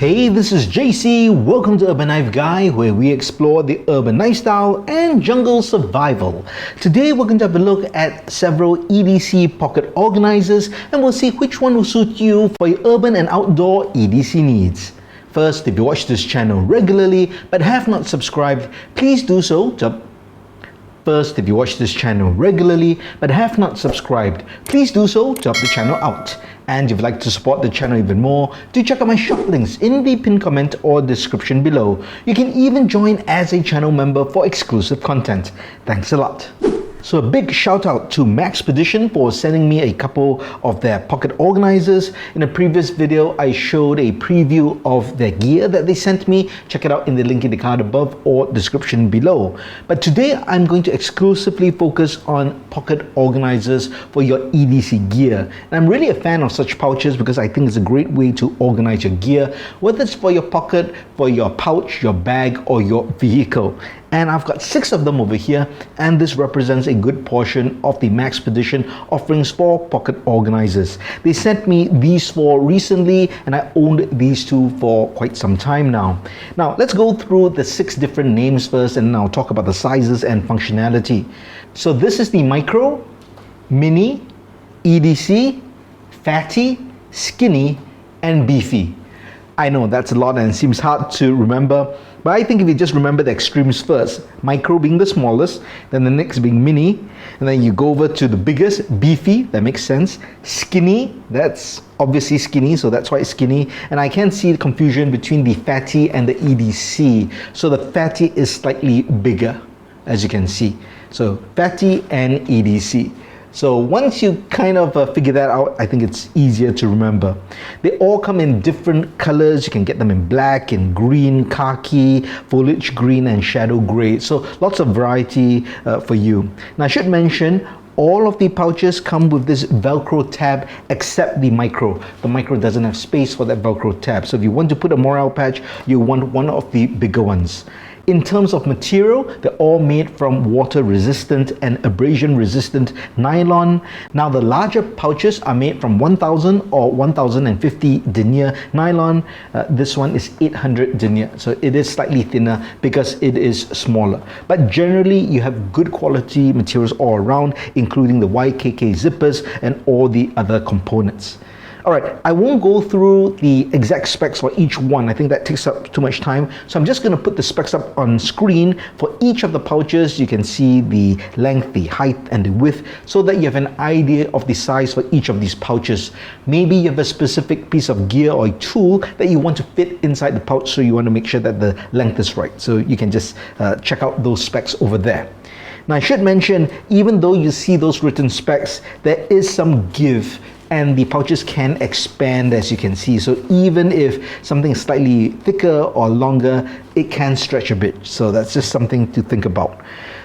Hey, this is JC. Welcome to Urban Life Guy, where we explore the urban lifestyle and jungle survival. Today, we're going to have a look at several EDC pocket organizers, and we'll see which one will suit you for your urban and outdoor EDC needs. First, if you watch this channel regularly but have not subscribed, please do so. Please do so to help the channel out. And if you'd like to support the channel even more, do check out my shop links in the pinned comment or description below. You can even join as a channel member for exclusive content. Thanks a lot. So a big shout out to Maxpedition for sending me a couple of their pocket organizers. In a previous video, I showed a preview of their gear that they sent me. Check it out in the link in the card above or description below. But today, I'm going to exclusively focus on pocket organizers for your EDC gear. And I'm really a fan of such pouches because I think it's a great way to organize your gear, whether it's for your pocket, for your pouch, your bag, or your vehicle. And I've got 6 of them over here, and this represents a good portion of the Maxpedition offerings for pocket organizers. They sent me these 4 recently, and I owned these 2 for quite some time now. Now, let's go through the 6 different names first, and now talk about the sizes and functionality. So this is the Micro, Mini, EDC, Fatty, Skinny, and Beefy. I know that's a lot and it seems hard to remember, but I think if you just remember the extremes first, Micro being the smallest, then the next being Mini, and then you go over to the biggest, Beefy, that makes sense, Skinny, that's obviously Skinny, so that's why it's Skinny, and I can see the confusion between the Fatty and the EDC, so the Fatty is slightly bigger, as you can see, so Fatty and EDC. So once you kind of figure that out, I think it's easier to remember. They all come in different colors. You can get them in black, in green, khaki, foliage green, and shadow gray. So lots of variety for you. Now I should mention, all of the pouches come with this Velcro tab except the Micro. The Micro doesn't have space for that Velcro tab. So if you want to put a morale patch, you want one of the bigger ones. In terms of material, they're all made from water resistant and abrasion resistant nylon. Now the larger pouches are made from 1000 or 1050 denier nylon. This one is 800 denier, so it is slightly thinner because it is smaller. But generally you have good quality materials all around, including the YKK zippers and all the other components. Alright, I won't go through the exact specs for each one. I think that takes up too much time. So I'm just going to put the specs up on screen. For each of the pouches, you can see the length, the height, and the width, so that you have an idea of the size for each of these pouches. Maybe you have a specific piece of gear or a tool that you want to fit inside the pouch, so you want to make sure that the length is right. So you can just check out those specs over there. Now I should mention, even though you see those written specs, there is some give, and the pouches can expand, as you can see. So even if something is slightly thicker or longer, it can stretch a bit. So that's just something to think about.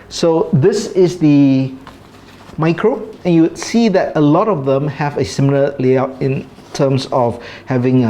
So this is the Micro, and you would see that a lot of them have a similar layout in terms of having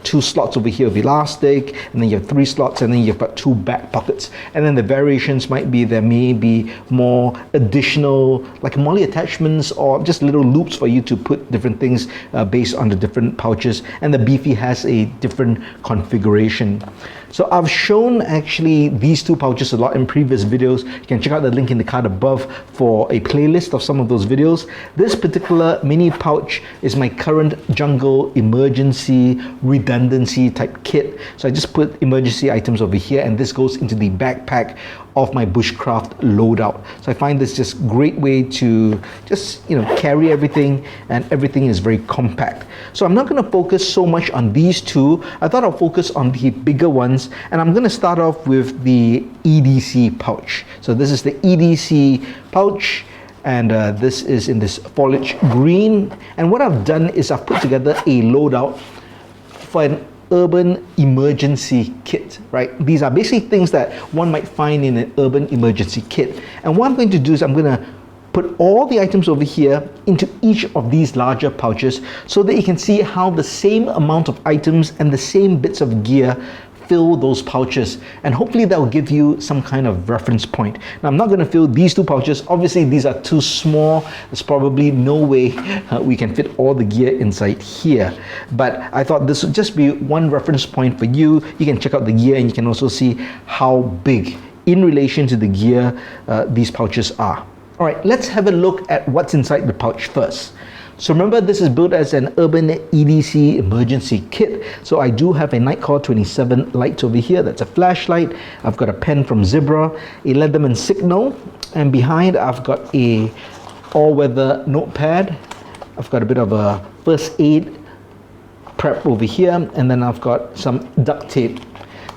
2 slots over here of elastic, and then you have 3 slots, and then you've got 2 back pockets. And then the variations might be, there may be more additional like molly attachments or just little loops for you to put different things based on the different pouches. And the Beefy has a different configuration. So I've shown actually these 2 pouches a lot in previous videos. You can check out the link in the card above for a playlist of some of those videos. This particular mini pouch is my current jungle emergency redundancy type kit. So I just put emergency items over here, and this goes into the backpack of my bushcraft loadout. So I find this just great way to just carry everything, and everything is very compact. So I'm not going to focus so much on these 2. I thought I'll focus on the bigger ones, and I'm going to start off with the EDC pouch. So this is the EDC pouch, and this is in this foliage green. And what I've done is I've put together a loadout for an urban emergency kit, right? These are basically things that one might find in an urban emergency kit. And what I'm going to do is I'm going to put all the items over here into each of these larger pouches, so that you can see how the same amount of items and the same bits of gear fill those pouches, and hopefully that will give you some kind of reference point. Now I'm not going to fill these two pouches. Obviously these are too small. There's probably no way we can fit all the gear inside here, but I thought this would just be one reference point for you. You can check out the gear and you can also see how big in relation to the gear these pouches are. Alright, let's have a look at what's inside the pouch first. So remember, this is built as an urban EDC emergency kit. So I do have a Nightcore 27 light over here. That's a flashlight. I've got a pen from Zebra, a Leatherman signal, and behind I've got a all-weather notepad. I've got a bit of a first aid prep over here, and then I've got some duct tape.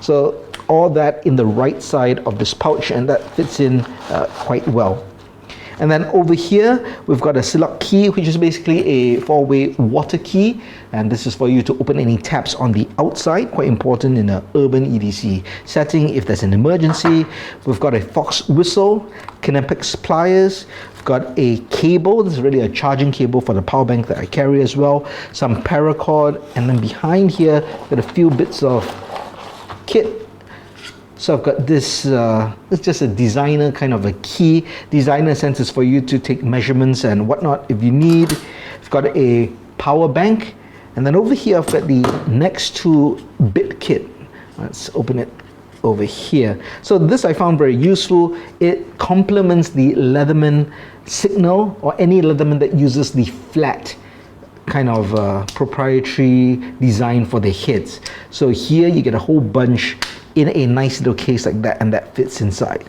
So all that in the right side of this pouch, and that fits in quite well. And then over here, we've got a Silock key, which is basically a 4-way water key. And this is for you to open any taps on the outside, quite important in an urban EDC setting if there's an emergency. We've got a Fox whistle, Kinepex pliers, we've got a cable. This is really a charging cable for the power bank that I carry as well. Some paracord, and then behind here, got a few bits of kit. So I've got this, it's just a designer kind of a key. Designer sense is for you to take measurements and whatnot if you need. I've got a power bank. And then over here, I've got the next to bit kit. Let's open it over here. So this I found very useful. It complements the Leatherman signal, or any Leatherman that uses the flat kind of proprietary design for the heads. So here you get a whole bunch in a nice little case like that, and that fits inside.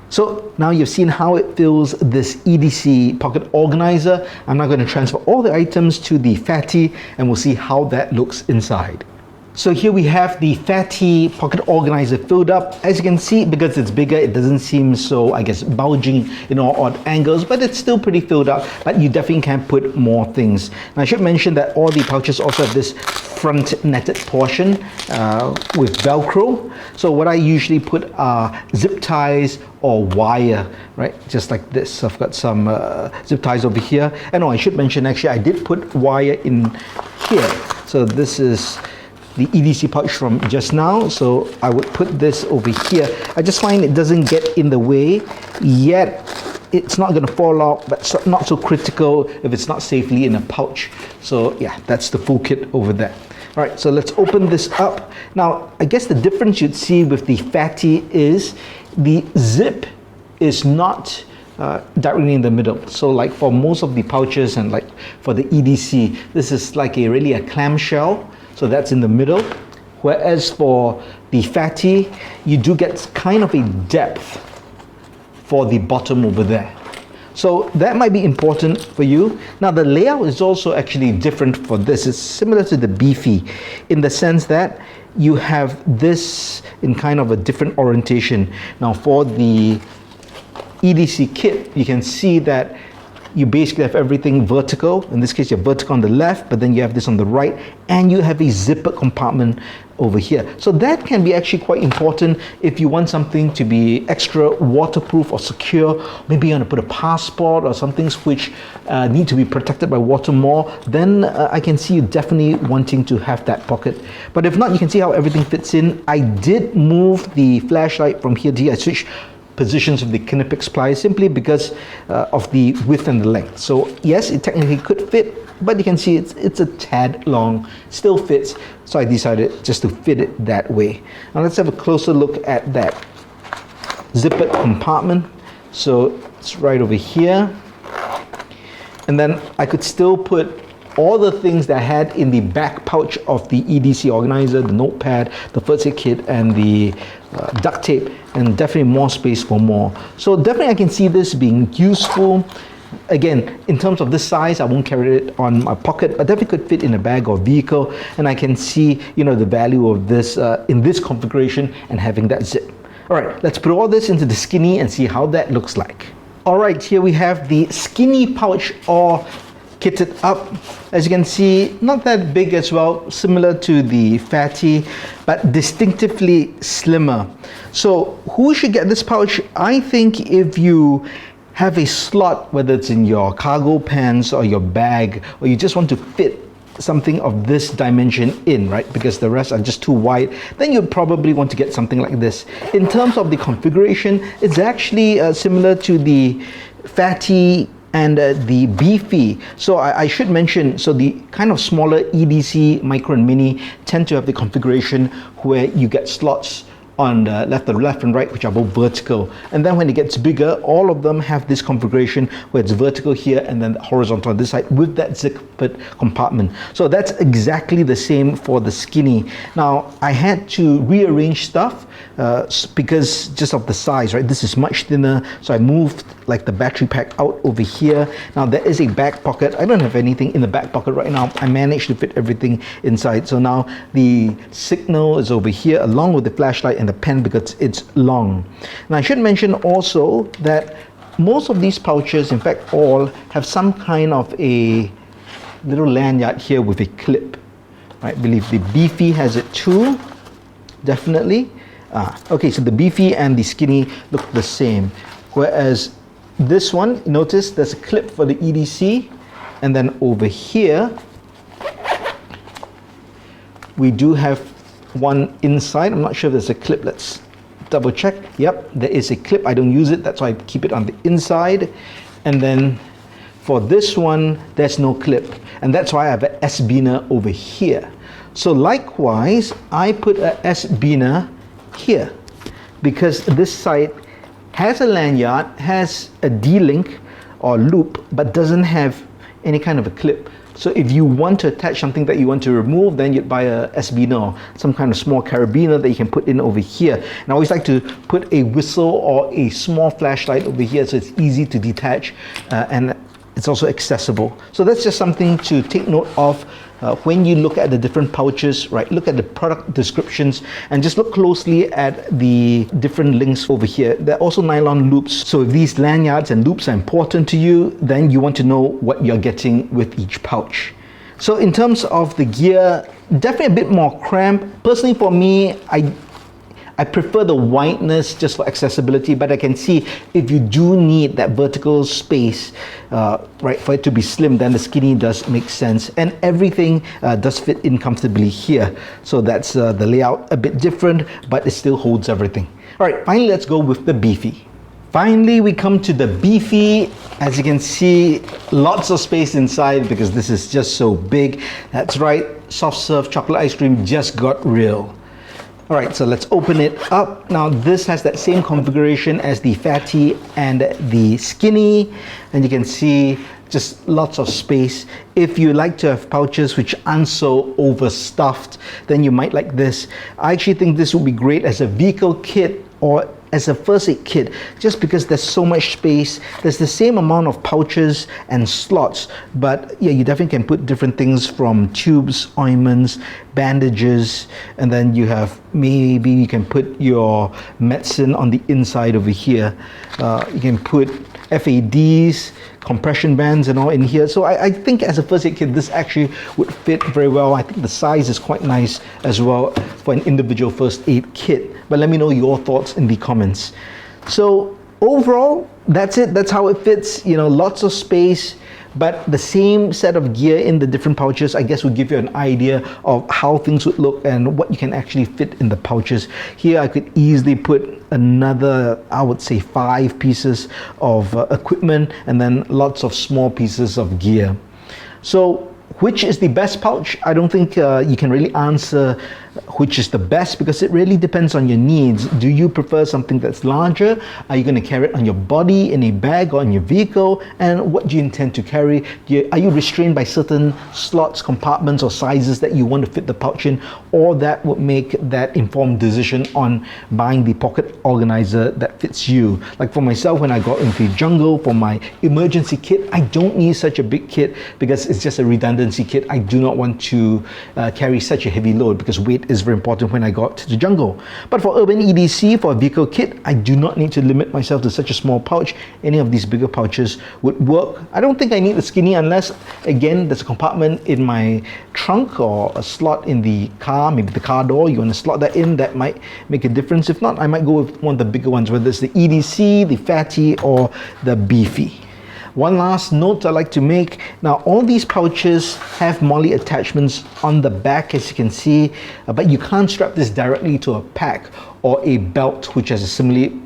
So now you've seen how it fills this EDC pocket organizer. I'm now going to transfer all the items to the Fatty, and we'll see how that looks inside. So here we have the Fatty pocket organizer filled up. As you can see, because it's bigger, it doesn't seem so, I guess, bulging in all odd angles, but it's still pretty filled up, but you definitely can put more things. Now I should mention that all the pouches also have this front netted portion with Velcro. So what I usually put are zip ties or wire, right? Just like this. So I've got some zip ties over here. And oh, I should mention, actually, I did put wire in here. So this is the EDC pouch from just now, so I would put this over here. I just find it doesn't get in the way, yet it's not going to fall out, but not so critical if it's not safely in a pouch. So yeah, that's the full kit over there. All right, so let's open this up. Now, I guess the difference you'd see with the Fatty is the zip is not directly in the middle. So like for most of the pouches and like for the EDC, this is like really a clamshell. So that's in the middle. Whereas for the Fatty, you do get kind of a depth for the bottom over there. So that might be important for you. Now the layout is also actually different for this. It's similar to the Beefy in the sense that you have this in kind of a different orientation. Now for the EDC kit, you can see that you basically have everything vertical. In this case, you have vertical on the left, but then you have this on the right, and you have a zipper compartment over here. So that can be actually quite important if you want something to be extra waterproof or secure. Maybe you want to put a passport or some things which need to be protected by water more, then I can see you definitely wanting to have that pocket. But if not, you can see how everything fits in. I did move the flashlight from here to here. I switched positions of the Kinepex pliers simply because of the width and the length. So yes, it technically could fit, but you can see it's a tad long, still fits. So I decided just to fit it that way. Now let's have a closer look at that zippered compartment. So it's right over here. And then I could still put all the things that I had in the back pouch of the EDC organizer, the notepad, the first aid kit, and the duct tape, and definitely more space for more. So definitely I can see this being useful. Again, in terms of this size, I won't carry it on my pocket, but definitely could fit in a bag or vehicle, and I can see, you know, the value of this in this configuration and having that zip. All right, let's put all this into the Skinny and see how that looks like. All right, here we have the Skinny pouch all kitted up. As you can see, not that big as well, similar to the Fatty, but distinctively slimmer. So who should get this pouch? I think if you have a slot, whether it's in your cargo pants or your bag, or you just want to fit something of this dimension in, right? Because the rest are just too wide. Then you'd probably want to get something like this. In terms of the configuration, it's actually similar to the Fatty and the Beefy. So I should mention, so the kind of smaller EDC, Micro and Mini tend to have the configuration where you get slots on the left and right, which are both vertical. And then when it gets bigger, all of them have this configuration where it's vertical here and then horizontal on this side with that zippered compartment. So that's exactly the same for the Skinny. Now, I had to rearrange stuff because just of the size, right? This is much thinner, so I moved like the battery pack out over here. Now there is a back pocket. I don't have anything in the back pocket right now. I managed to fit everything inside. So now the signal is over here along with the flashlight and the pen because it's long. Now I should mention also that most of these pouches, in fact all, have some kind of a little lanyard here with a clip. I believe the Beefy has it too, definitely. Okay, so the Beefy and the Skinny look the same, whereas this one, notice there's a clip for the EDC, and then over here we do have one inside. I'm not sure if there's a clip. Let's double check. Yep, there is a clip. I don't use it, that's why I keep it on the inside. And then for this one, there's no clip, and that's why I have an S-biner over here. So likewise, I put a S-biner here because this side has a lanyard, has a D-link or loop, but doesn't have any kind of a clip. So if you want to attach something that you want to remove, then you'd buy a S-biner or some kind of small carabiner that you can put in over here. And I always like to put a whistle or a small flashlight over here so it's easy to detach and it's also accessible. So that's just something to take note of when you look at the different pouches, right? Look at the product descriptions and just look closely at the different links over here. There are also nylon loops. So if these lanyards and loops are important to you, then you want to know what you're getting with each pouch. So in terms of the gear, definitely a bit more cramped. Personally for me, I prefer the wideness just for accessibility, but I can see if you do need that vertical space, right, for it to be slim, then the Skinny does make sense. And everything does fit in comfortably here. So that's the layout a bit different, but it still holds everything. All right, finally, let's go with the Beefy. Finally, we come to the Beefy. As you can see, lots of space inside because this is just so big. That's right, soft serve chocolate ice cream just got real. All right, so let's open it up. Now this has that same configuration as the Fatty and the Skinny, and you can see just lots of space. If you like to have pouches which aren't so overstuffed, then you might like this. I actually think this would be great as a vehicle kit or as a first aid kit, just because there's so much space. There's the same amount of pouches and slots, but yeah, you definitely can put different things from tubes, ointments, bandages, and then you have, maybe you can put your medicine on the inside over here. You can put FADs, compression bands and all in here. So I think as a first aid kit, this actually would fit very well. I think the size is quite nice as well for an individual first aid kit. But let me know your thoughts in the comments. So overall, that's it. That's how it fits. You know, lots of space, but the same set of gear in the different pouches, I guess, will give you an idea of how things would look and what you can actually fit in the pouches. Here I could easily put another, I would say, 5 pieces of equipment and then lots of small pieces of gear. So which is the best pouch? I don't think you can really answer which is the best because it really depends on your needs. Do you prefer something that's larger? Are you going to carry it on your body, in a bag, or in your vehicle? And what do you intend to carry? Are you restrained by certain slots, compartments, or sizes that you want to fit the pouch in? Or that would make that informed decision on buying the pocket organizer that fits you. Like for myself, when I got into the jungle for my emergency kit, I don't need such a big kit because it's just a redundancy kit. I do not want to carry such a heavy load because weight is very important when I got to the jungle. But for urban EDC, for a vehicle kit, I do not need to limit myself to such a small pouch. Any of these bigger pouches would work. I don't think I need the Skinny unless, again, there's a compartment in my trunk or a slot in the car, maybe the car door, you want to slot that in, that might make a difference. If not, I might go with one of the bigger ones, whether it's the EDC, the Fatty, or the Beefy. One last note I'd like to make. Now, all these pouches have MOLLE attachments on the back, as you can see, but you can't strap this directly to a pack or a belt which has a similar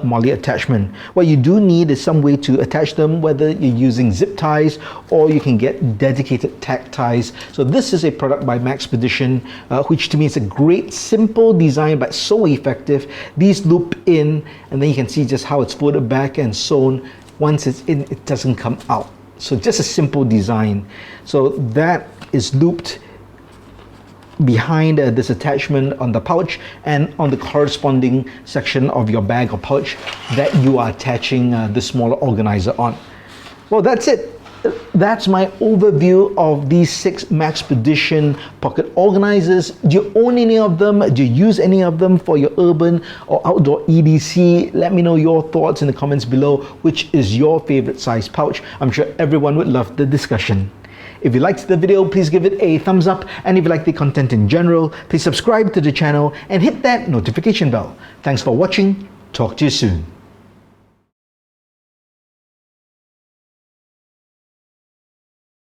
MOLLE attachment. What you do need is some way to attach them, whether you're using zip ties or you can get dedicated tag ties. So this is a product by Maxpedition, which to me is a great, simple design, but so effective. These loop in, and then you can see just how it's folded back and sewn. Once it's in, it doesn't come out. So just a simple design. So that is looped behind this attachment on the pouch and on the corresponding section of your bag or pouch that you are attaching the smaller organizer on. Well, that's it. That's my overview of these 6 Maxpedition pocket organizers. Do you own any of them? Do you use any of them for your urban or outdoor EDC? Let me know your thoughts in the comments below. Which is your favorite size pouch? I'm sure everyone would love the discussion. If you liked the video, please give it a thumbs up, and if you like the content in general, please subscribe to the channel and hit that notification bell. Thanks for watching. Talk to you soon.